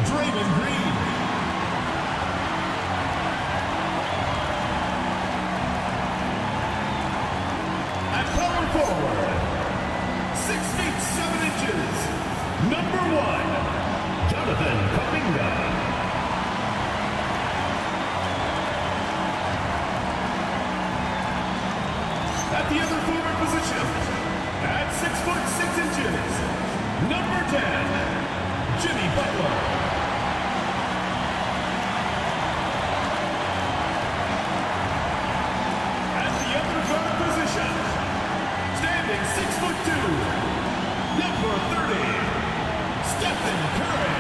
Draymond Green. At power forward, 6 feet 7 inches, number 1, Jonathan Kuminga. At the other forward position, at 6 foot 6 inches, number 10, Jimmy Butler. At the other forward position, standing 6 foot 2, number 30, Stephen Curry.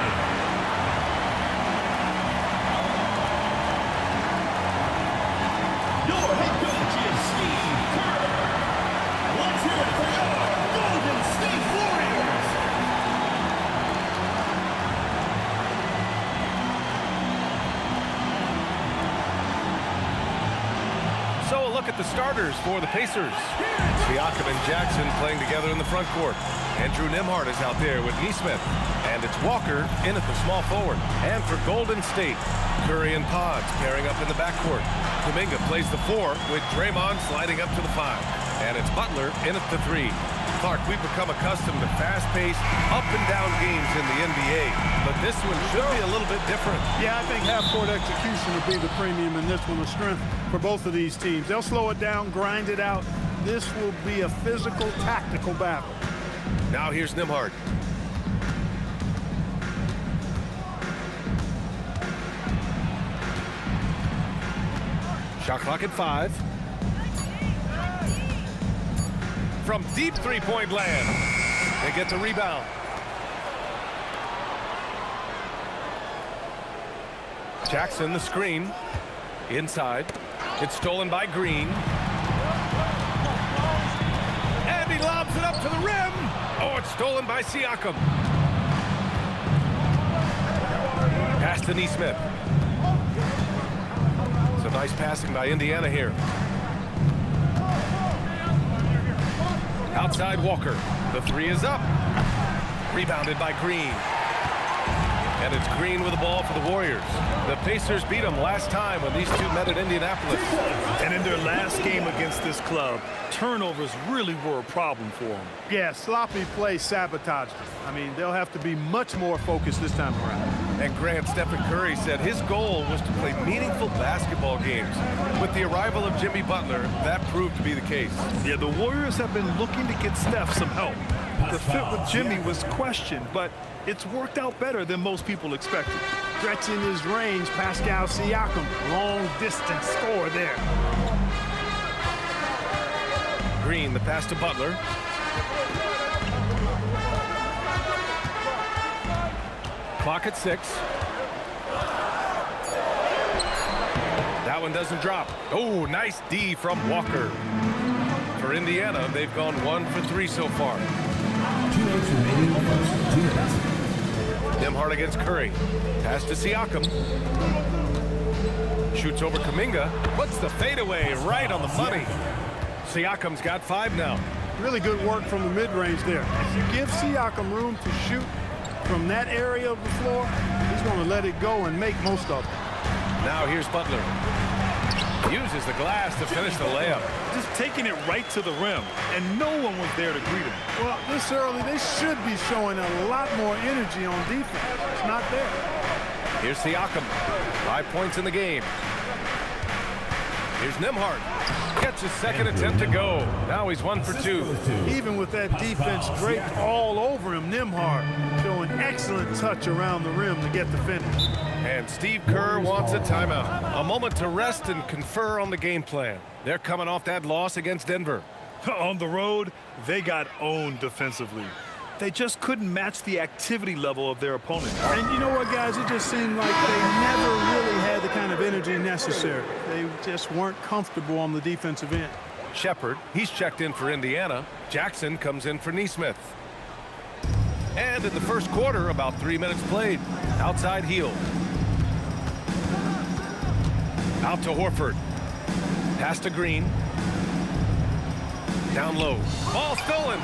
Your head coach is Steve Kerr. Let's hear it for your Golden State Warriors. So a look at the starters for the Pacers. Siakam and Jackson playing together in the front court. Andrew Nembhard is out there with Nesmith. And it's Walker in at the small forward. And for Golden State, Curry and Pods pairing up in the backcourt. Kuminga plays the 4 with Draymond sliding up to the 5. And it's Butler in at the 3. Clark, we've become accustomed to fast-paced, up-and-down games in the NBA, but this one should be a little bit different. Yeah, I think half-court execution will be the premium in this one, the strength for both of these teams. They'll slow it down, grind it out. This will be a physical, tactical battle. Now here's Nembhard. Shot clock at 5. From deep three-point land. They get the rebound. Jackson, the screen. Inside. It's stolen by Green. And he lobs it up to the rim. Oh, it's stolen by Siakam. Pass to Nesmith. So nice passing by Indiana here. Outside Walker. The 3 is up. Rebounded by Green. And it's Green with the ball for the Warriors. The Pacers beat them last time when these two met at Indianapolis. And in their last game against this club, turnovers really were a problem for them. Yeah, sloppy play sabotaged them. I mean, they'll have to be much more focused this time around. And Grant, Stephen Curry said his goal was to play meaningful basketball games. With the arrival of Jimmy Butler, that proved to be the case. Yeah, the Warriors have been looking to get Steph some help. The fit with Jimmy was questioned, but it's worked out better than most people expected. Stretching his range, Pascal Siakam. Long distance score there. Green, the pass to Butler. Clock at 6. That one doesn't drop. Oh, nice D from Walker. For Indiana, they've gone 1 for 3 so far. 2 minutes remaining, 2 minutes. Nembhard against Curry. Pass to Siakam. Shoots over Kuminga. Puts the fadeaway right on the money. Siakam's got 5 now. Really good work from the mid-range there. If you give Siakam room to shoot from that area of the floor, he's going to let it go and make most of it. Now here's Butler. Uses the glass to finish the layup. Just taking it right to the rim, and no one was there to greet him. Well, this early, they should be showing a lot more energy on defense. It's not there. Here's Siakam. 5 points in the game. Here's Nembhard. Gets his second attempt to go. Now he's 1 for 2. Even with that defense draped all over him, Nembhard showing excellent touch around the rim to get the finish. And Steve Kerr wants a timeout. A moment to rest and confer on the game plan. They're coming off that loss against Denver. On the road, they got owned defensively. They just couldn't match the activity level of their opponent. And you know what, guys? It just seemed like they never really had the kind of energy necessary. They just weren't comfortable on the defensive end. Shepherd, he's checked in for Indiana. Jackson comes in for Nesmith. And in the first quarter, about 3 minutes played. Outside heel. Out to Horford. Pass to Green. Down low. Ball stolen.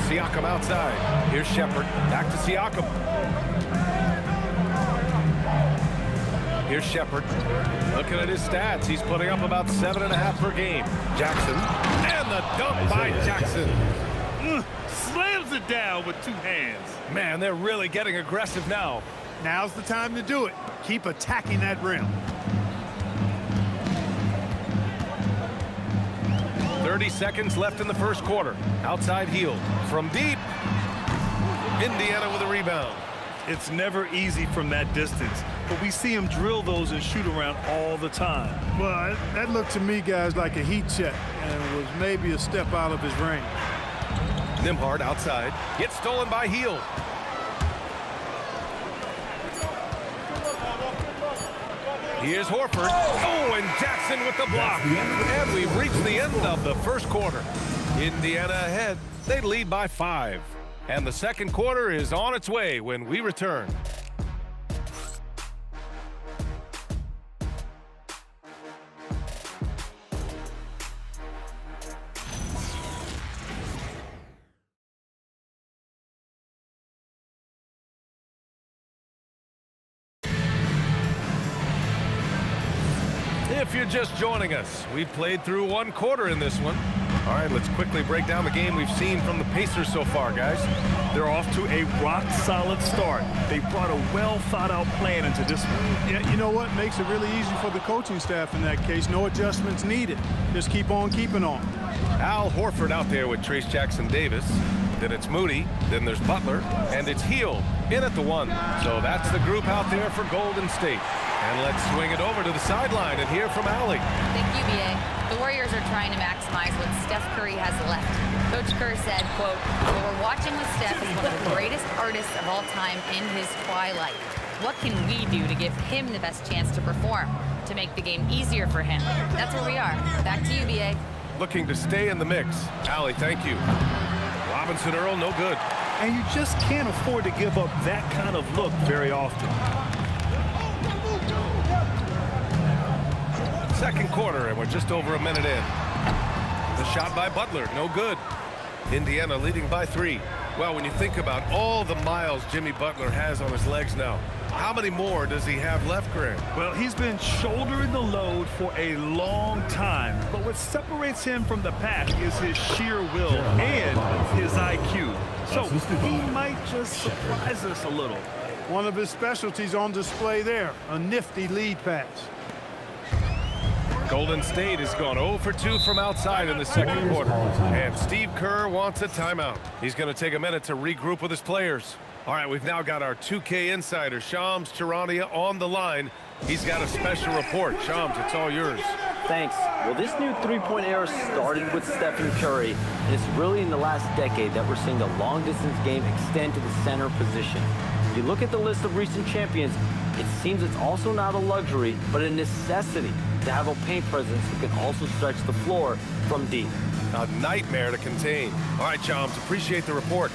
Siakam outside. Here's Shepherd. Back to Siakam. Here's Shepherd. Looking at his stats, he's putting up about 7.5 per game. Jackson. And the dunk by Jackson. Slams it down with 2 hands. Man, they're really getting aggressive now. Now's the time to do it. Keep attacking that rim. 30 seconds left in the first quarter. Outside Hield. From deep. Indiana with a rebound. It's never easy from that distance, but we see him drill those and shoot around all the time. Well, that looked to me, guys, like a heat check, and was maybe a step out of his range. Nembhard outside. Gets stolen by Hield. Here's Horford. Oh, and Jackson with the block. And we've reached the end of the first quarter. Indiana ahead. They lead by 5. And the second quarter is on its way when we return. If you're just joining us, we've played through 1 quarter in this one. All right, let's quickly break down the game we've seen from the Pacers so far, guys. They're off to a rock-solid start. They brought a well-thought-out plan into this one. Yeah, you know what? Makes it really easy for the coaching staff in that case. No adjustments needed. Just keep on keeping on. Al Horford out there with Trayce Jackson-Davis. Then it's Moody. Then there's Butler. And it's Hield in at the 1. So that's the group out there for Golden State. And let's swing it over to the sideline and hear from Allie. Thank you, BA. The Warriors are trying to maximize what Steph Curry has left. Coach Kerr said, quote, "What we're watching with Steph is one of the greatest artists of all time in his twilight. What can we do to give him the best chance to perform, to make the game easier for him?" That's where we are. Back to you, BA. Looking to stay in the mix. Allie, thank you. Robinson Earl, no good. And you just can't afford to give up that kind of look very often. Second quarter, and we're just over a minute in. The shot by Butler, no good. Indiana leading by 3. Well, when you think about all the miles Jimmy Butler has on his legs now, how many more does he have left, Grant? Well, he's been shouldering the load for a long time, but what separates him from the pack is his sheer will and his IQ. So he might just surprise us a little. One of his specialties on display there, a nifty lead pass. Golden State has gone 0 for 2 from outside in the second quarter. And Steve Kerr wants a timeout. He's going to take a minute to regroup with his players. All right, we've now got our 2K insider, Shams Charania, on the line. He's got a special report. Shams, it's all yours. Thanks. Well, this new three-point era started with Stephen Curry, and it's really in the last decade that we're seeing the long-distance game extend to the center position. If you look at the list of recent champions, it seems it's also not a luxury, but a necessity to have a paint presence who can also stretch the floor from deep. A nightmare to contain. All right, Shams, appreciate the report.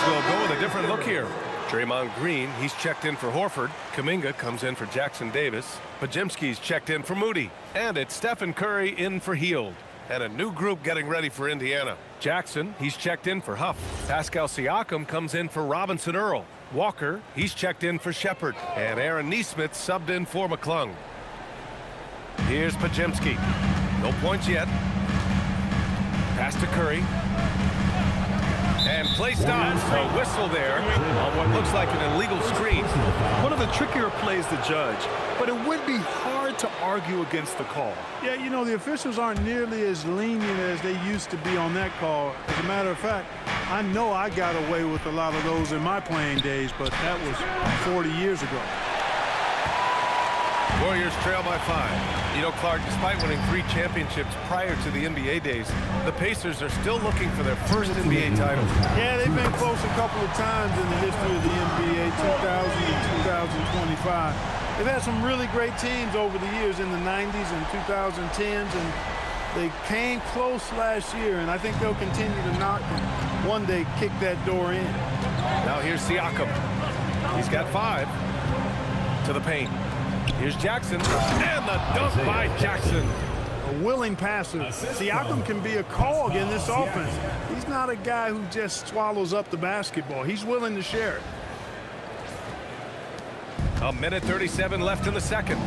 Will go with a different look here. Draymond Green, he's checked in for Horford. Kuminga comes in for Jackson Davis. Podziemski's checked in for Moody. And it's Stephen Curry in for Hield. And a new group getting ready for Indiana. Jackson, he's checked in for Huff. Pascal Siakam comes in for Robinson Earl. Walker, he's checked in for Shepherd. And Aaron Nesmith subbed in for McClung. Here's Podziemski. No points yet. Pass to Curry. And play stops. A whistle there on what looks like an illegal screen. One of the trickier plays to judge, but it would be hard to argue against the call. Yeah, you know, the officials aren't nearly as lenient as they used to be on that call. As a matter of fact, I know I got away with a lot of those in my playing days, but that was 40 years ago. Warriors trail by 5. You know, Clark, despite winning 3 championships prior to the NBA days, the Pacers are still looking for their first NBA title. Yeah, they've been close a couple of times in the history of the NBA, 2000 and 2025. They've had some really great teams over the years in the 90s and 2010s, and they came close last year, and I think they'll continue to knock and one day kick that door in. Now here's Siakam. He's got 5 to the paint. Here's Jackson, and the dunk by Jackson. A willing passer. Siakam can be a cog in this offense. He's not a guy who just swallows up the basketball. He's willing to share it. A minute 37 left in the second.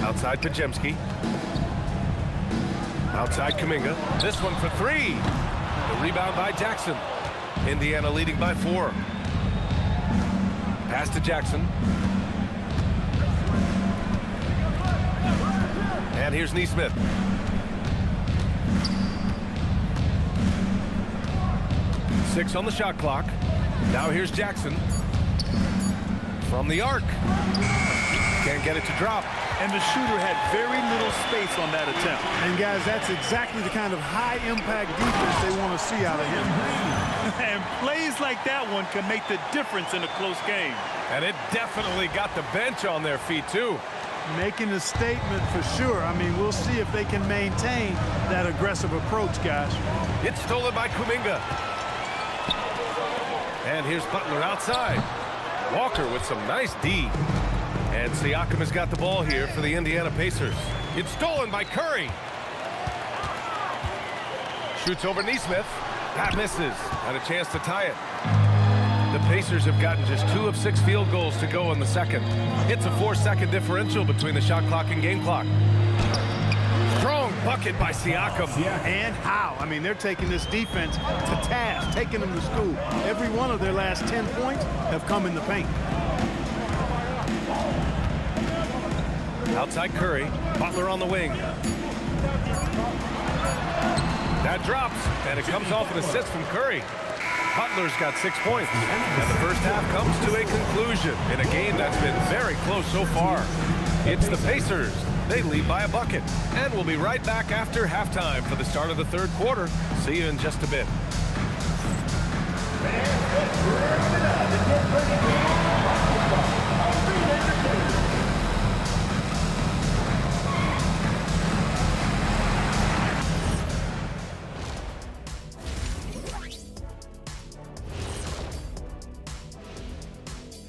Outside Podziemski. Outside Kuminga. This one for 3. The rebound by Jackson. Indiana leading by 4. Pass to Jackson. And here's Nesmith. Six on the shot clock. Now here's Jackson. From the arc. Can't get it to drop. And the shooter had very little space on that attempt. And guys, that's exactly the kind of high-impact defense they want to see out of him. And plays like that one can make the difference in a close game. And it definitely got the bench on their feet, too. Making a statement for sure. I mean, we'll see if they can maintain that aggressive approach, guys. It's stolen by Kuminga. And here's Butler outside. Walker with some nice D. And Siakam has got the ball here for the Indiana Pacers. It's stolen by Curry. Shoots over Nesmith. That misses. Had a chance to tie it. The Pacers have gotten just 2 of 6 field goals to go in the second. It's a 4-second differential between the shot clock and game clock. Strong bucket by Siakam. And how? I mean, they're taking this defense to task, taking them to school. Every one of their last 10 points have come in the paint. Outside Curry. Butler on the wing. That drops, and it comes off an assist from Curry. Butler's got 6 points, and the first half comes to a conclusion in a game that's been very close so far. It's the Pacers. They lead by a bucket, and we'll be right back after halftime for the start of the third quarter. See you in just a bit.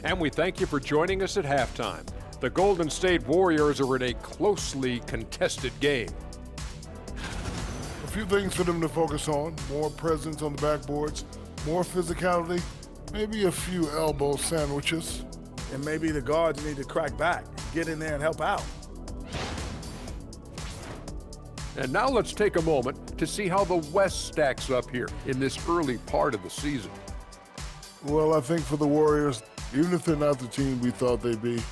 And we thank you for joining us at halftime. The Golden State Warriors are in a closely contested game. A few things for them to focus on: more presence on the backboards, more physicality, maybe a few elbow sandwiches. And maybe the guards need to crack back, get in there and help out. And now let's take a moment to see how the West stacks up here in this early part of the season. Well, I think for the Warriors, even if they're not the team we thought they'd be,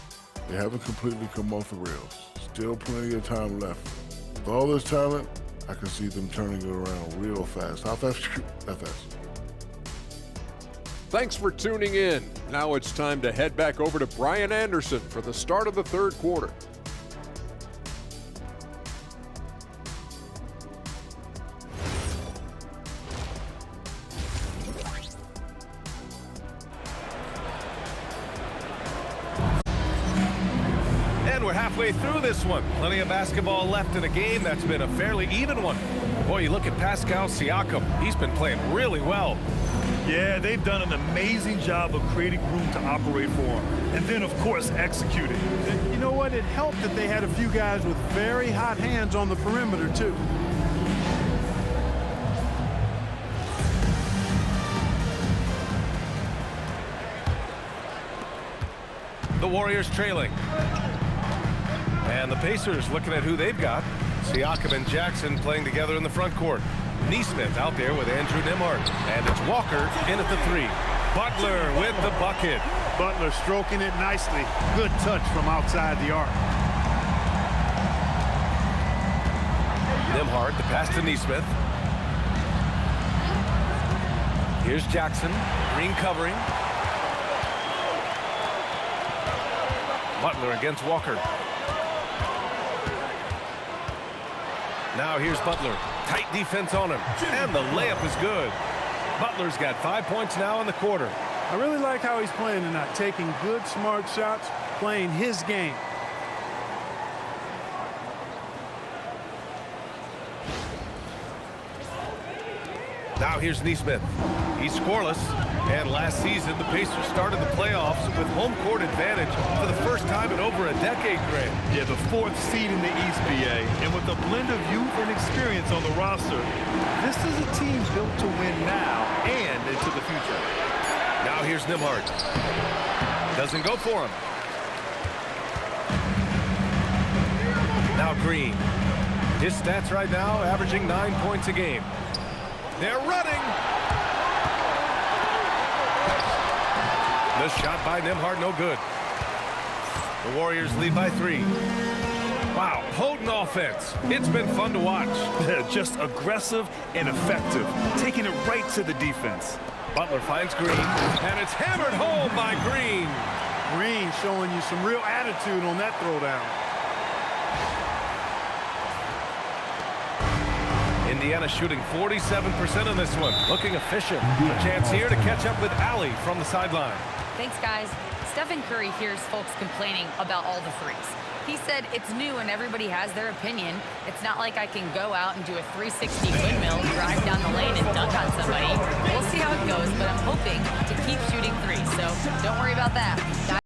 they haven't completely come off the rails. Still plenty of time left. With all this talent, I can see them turning it around real fast. How fast? That fast. Thanks for tuning in. Now it's time to head back over to Brian Anderson for the start of the third quarter. We're halfway through this one. Plenty of basketball left in a game that's been a fairly even one. Boy, you look at Pascal Siakam. He's been playing really well. Yeah, they've done an amazing job of creating room to operate for him. And then, of course, executing. You know what? It helped that they had a few guys with very hot hands on the perimeter, too. The Warriors trailing. And the Pacers looking at who they've got. Siakam and Jackson playing together in the front court. Neesmith out there with Andrew Nembhard. And it's Walker in at the 3. Butler with the bucket. Butler stroking it nicely. Good touch from outside the arc. Nembhard, the pass to Neesmith. Here's Jackson. Green covering. Butler against Walker. Now here's Butler. Tight defense on him. And the layup is good. Butler's got 5 points now in the quarter. I really like how he's playing tonight. Taking good, smart shots, playing his game. Now here's Neesmith. He's scoreless. And last season, the Pacers started the playoffs with home court advantage for the first time in over a decade, Grant. Yeah, the 4th seed in the East, BA. And with a blend of youth and experience on the roster, this is a team built to win now and into the future. Now here's Nembhard. Doesn't go for him. Now Green. His stats right now averaging 9 points a game. They're running. The shot by Nembhard, no good. The Warriors lead by 3. Wow, potent offense. It's been fun to watch. Just aggressive and effective, taking it right to the defense. Butler finds Green, and it's hammered home by Green. Green showing you some real attitude on that throwdown. Indiana shooting 47% on this one. Looking efficient. A chance here to catch up with Allie from the sideline. Thanks, guys. Stephen Curry hears folks complaining about all the threes. He said it's new and everybody has their opinion. It's not like I can go out and do a 360 windmill, drive down the lane, and dunk on somebody. We'll see how it goes, but I'm hoping to keep shooting threes, so don't worry about that.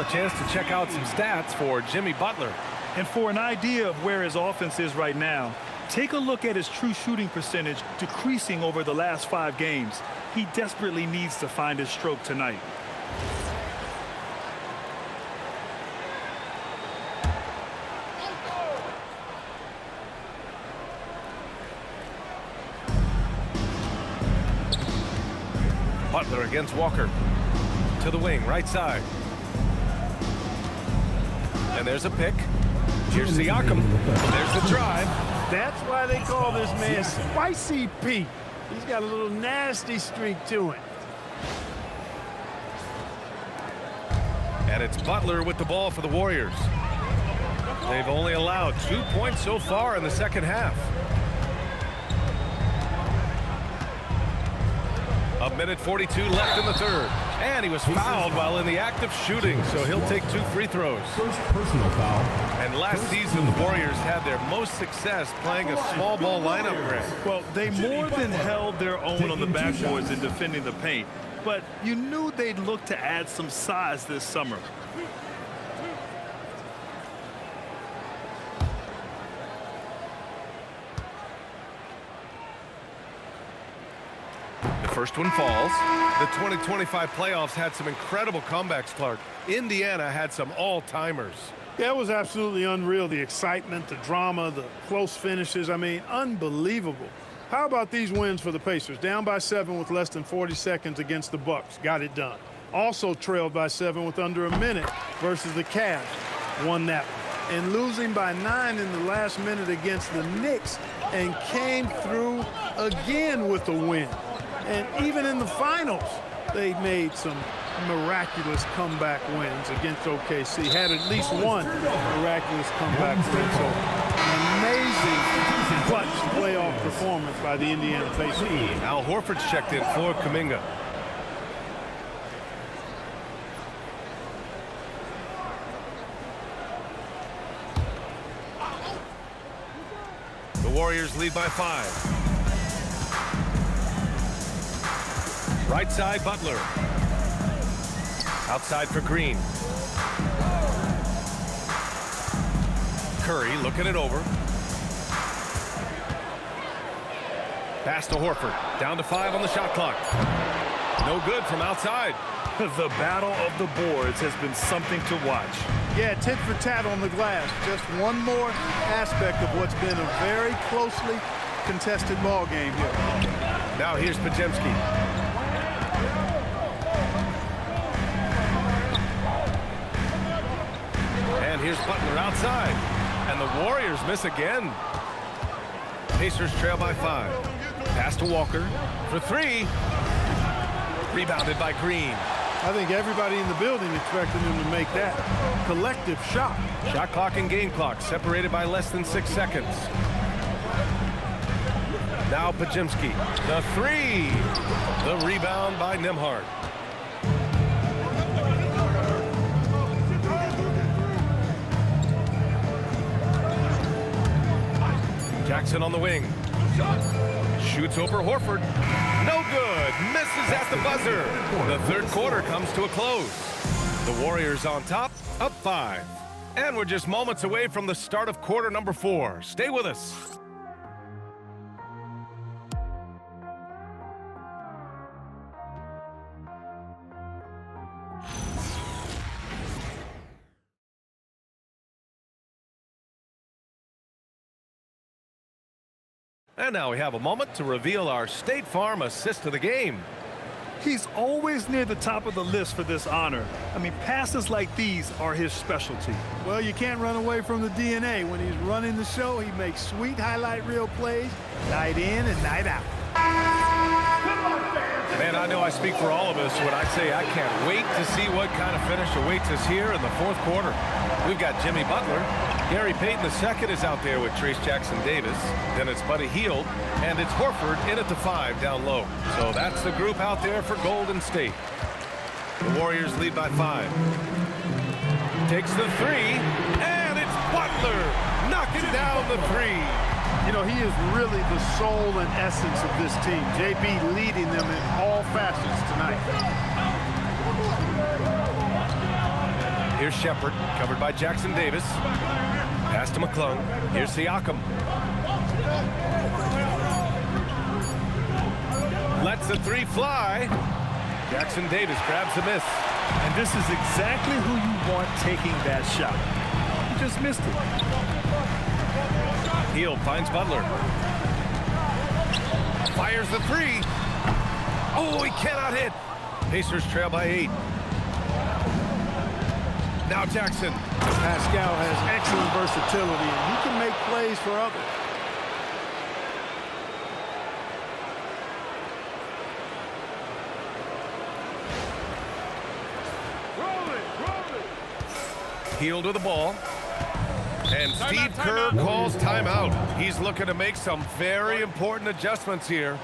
Chance to check out some stats for Jimmy Butler. And for an idea of where his offense is right now, take a look at his true shooting percentage decreasing over the last 5 games. He desperately needs to find his stroke tonight. Butler against Walker. To the wing, right side. And there's a pick. Here's Siakam. There's the drive. That's why they call this man Spicy Pete. He's got a little nasty streak to him. And it's Butler with the ball for the Warriors. They've only allowed 2 points so far in the second half. A minute 42 left in the third. And he was fouled while in the act of shooting, so he'll take 2 free throws. First personal foul. And last season, the Warriors had their most success playing a small ball lineup, Grant. Well, they more than held their own on the backboards in defending the paint, but you knew they'd look to add some size this summer. First one falls. The 2025 playoffs had some incredible comebacks, Clark. Indiana had some all-timers. That was absolutely unreal. The excitement, the drama, the close finishes. I mean, unbelievable. How about these wins for the Pacers? Down by 7 with less than 40 seconds against the Bucks. Got it done. Also trailed by 7 with under a minute versus the Cavs. Won that one. and losing by 9 in the last minute against the Knicks, and came through again with a win. And even in the finals, they made some miraculous comeback wins against OKC. Had at least one miraculous comeback win. So an amazing clutch playoff performance by the Indiana Pacers. Al Horford's checked in for Kuminga. The Warriors lead by 5. Right side, Butler. Outside for Green. Curry looking it over. Pass to Horford. Down to 5 on the shot clock. No good from outside. The battle of the boards has been something to watch. Yeah, tit for tat on the glass. Just one more aspect of what's been a very closely contested ball game here. Now here's Podziemski. And here's Butler outside. And the Warriors miss again. Pacers trail by 5. Pass to Walker for 3. Rebounded by Green. I think everybody in the building expected him to make that collective shot. Shot clock and game clock separated by less than 6 seconds. Now Podziemski. The 3. The rebound by Nembhard. Jackson on the wing. Shoots over Horford. No good. Misses at the buzzer. The third quarter comes to a close. The Warriors on top, up 5. And we're just moments away from the start of quarter number 4. Stay with us. And now we have a moment to reveal our State Farm assist of the game. He's always near the top of the list for this honor. I mean, passes like these are his specialty. Well, you can't run away from the DNA. When he's running the show, he makes sweet highlight reel plays, night in and night out. Man, I know I speak for all of us when I say I can't wait to see what kind of finish awaits us here in the fourth quarter. We've got Jimmy Butler. Gary Payton II is out there with Trayce Jackson-Davis. Then it's Buddy Hield, and it's Horford in at the 5 down low. So that's the group out there for Golden State. The Warriors lead by 5. Takes the 3, and it's Butler knocking down the 3. You know, he is really the soul and essence of this team. JB leading them in all facets tonight. Here's Shepard, covered by Jackson-Davis. Pass to McClung. Here's Siakam. Lets the 3 fly. Jackson-Davis grabs the miss. And this is exactly who you want taking that shot. He just missed it. Hield finds Butler. Fires the 3. Oh, he cannot hit. Pacers trail by 8. Now Jackson. Pascal has excellent versatility, and he can make plays for others. Hield with the ball. And Steve Kerr calls timeout. He's looking to make some very important adjustments here.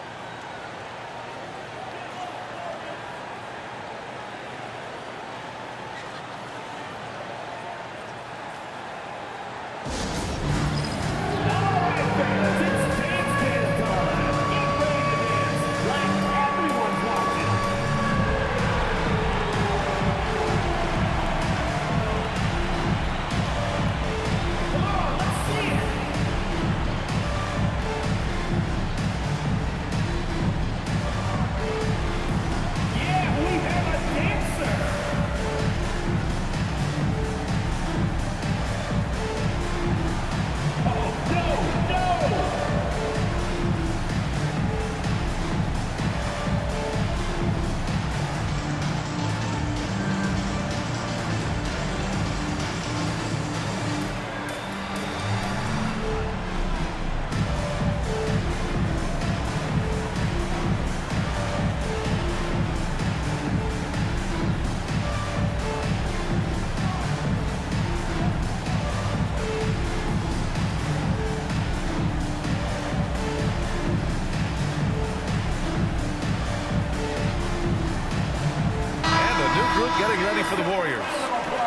for the Warriors.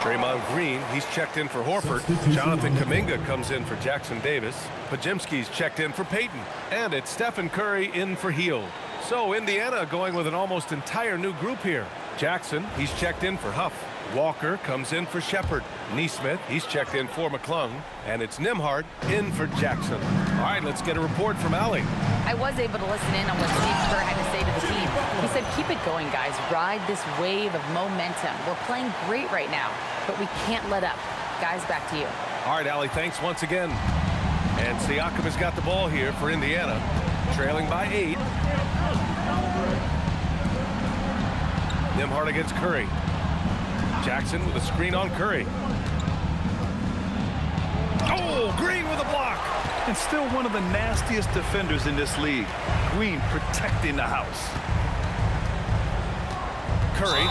Draymond Green, he's checked in for Horford. Jonathan Kuminga comes in for Jackson Davis. Podziemski's checked in for Payton. And it's Stephen Curry in for Hield. So Indiana going with an almost entire new group here. Jackson, he's checked in for Huff. Walker comes in for Shepard. Neesmith, he's checked in for McClung. And it's Nembhard in for Jackson. All right, let's get a report from Allie. I was able to listen in on what Steve Kerr had to say to the team. He said, keep it going, guys. Ride this wave of momentum. We're playing great right now, but we can't let up. Guys, back to you. All right, Allie, thanks once again. And Siakam has got the ball here for Indiana, trailing by 8. Nembhard against Curry. Jackson with a screen on Curry. Oh, Green with a block. And still one of the nastiest defenders in this league. Green protecting the house. Curry.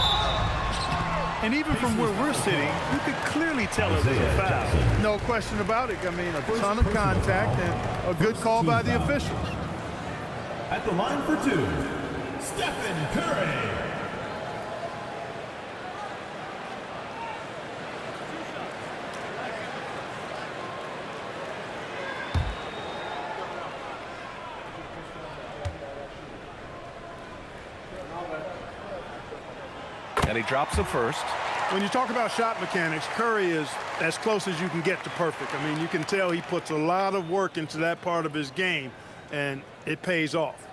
And even from where we're sitting, you could clearly tell it was a foul. No question about it. I mean, a ton of contact and a good call by the officials. At the line for 2, Stephen Curry. And he drops the first. When you talk about shot mechanics, Curry is as close as you can get to perfect. I mean, you can tell he puts a lot of work into that part of his game, and it pays off.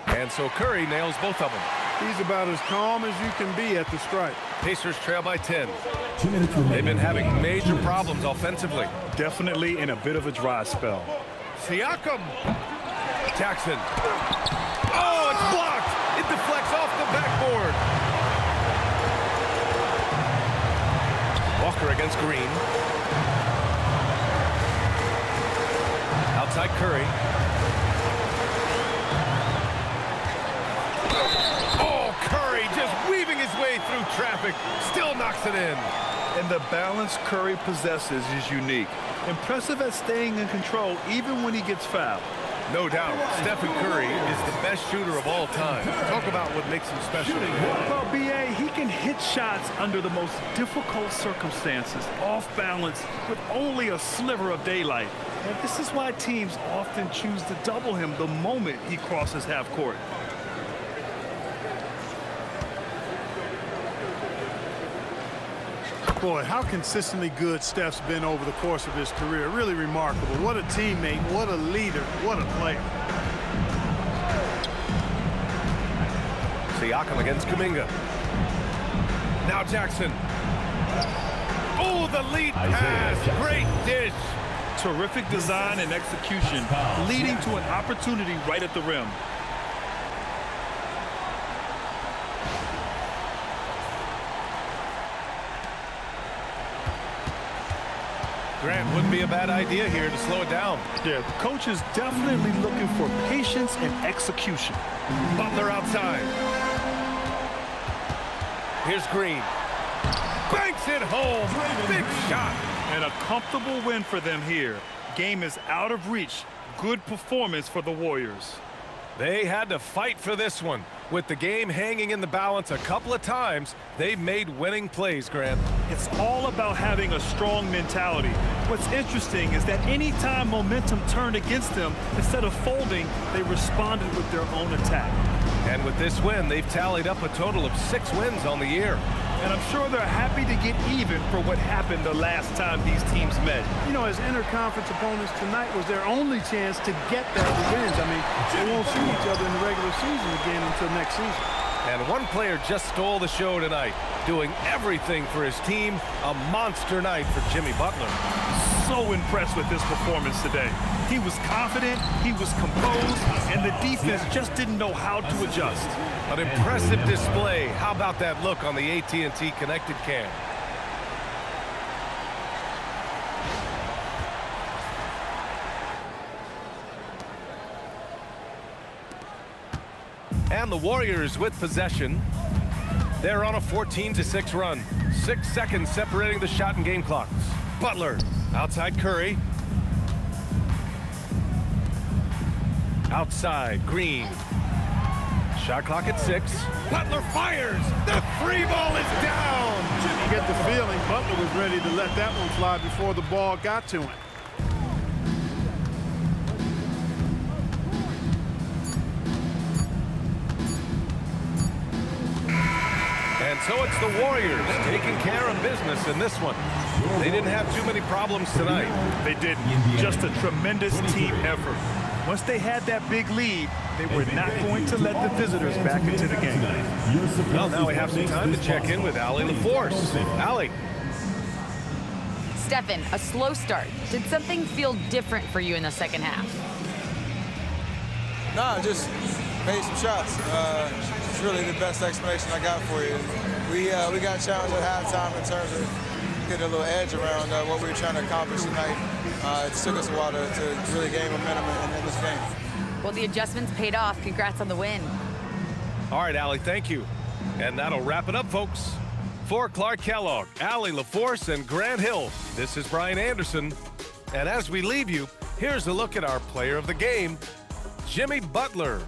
And so Curry nails both of them. He's about as calm as you can be at the stripe. Pacers trail by 10. They've been having major problems offensively. Definitely in a bit of a dry spell. Siakam. Jackson. Oh, it's blocked. It deflects off the backboard. Walker against Green. Outside Curry. Oh, Curry just weaving his way through traffic. Still knocks it in. And the balance Curry possesses is unique. Impressive at staying in control even when he gets fouled. No doubt, Stephen Curry is the best shooter of all time. Talk about what makes him special. Well, B.A., he can hit shots under the most difficult circumstances, off balance, with only a sliver of daylight. And this is why teams often choose to double him the moment he crosses half court. Boy, how consistently good Steph's been over the course of his career. Really remarkable. What a teammate, what a leader, what a player. Siakam against Kuminga. Now Jackson. Oh, the lead pass. Great dish. Terrific design and execution, leading to an opportunity right at the rim. Grant, wouldn't be a bad idea here to slow it down. Yeah, the coach is definitely looking for patience and execution. Butler outside. Here's Green. Banks it home. Big shot. And a comfortable win for them here. Game is out of reach. Good performance for the Warriors. They had to fight for this one. With the game hanging in the balance a couple of times, they've made winning plays, Grant. It's all about having a strong mentality. What's interesting is that any time momentum turned against them, instead of folding, they responded with their own attack. And with this win, they've tallied up a total of 6 wins on the year. And I'm sure they're happy to get even for what happened the last time these teams met. You know, as interconference opponents, tonight was their only chance to get that revenge. I mean, they won't see each other in the regular season again until next season. And one player just stole the show tonight, doing everything for his team. A monster night for Jimmy Butler. So impressed with his performance today. He was confident, he was composed, and the defense just didn't know how to adjust. An impressive display. How about that look on the AT&T connected cam? And the Warriors with possession. They're on a 14-6 run. 6 seconds separating the shot and game clocks. Butler outside Curry. Outside, Green. Shot clock at 6. Butler fires. The free ball is down. You get the feeling Butler was ready to let that one fly before the ball got to him. And so it's the Warriors taking care of business in this one. They didn't have too many problems tonight. They didn't. Just a tremendous team effort. Once they had that big lead, they were not going to let the visitors back into the game. Well, now we have some time to check in with Allie LaForce. Allie. Stephen, a slow start. Did something feel different for you in the second half? Nah, just made some shots. It's really the best explanation I got for you. We got challenged at halftime in terms of getting a little edge around what we were trying to accomplish tonight. It took us a while to really gain momentum in this game. Well, the adjustments paid off. Congrats on the win. All right, Allie, thank you. And that'll wrap it up, folks. For Clark Kellogg, Allie LaForce, and Grant Hill, this is Brian Anderson. And as we leave you, here's a look at our player of the game, Jimmy Butler.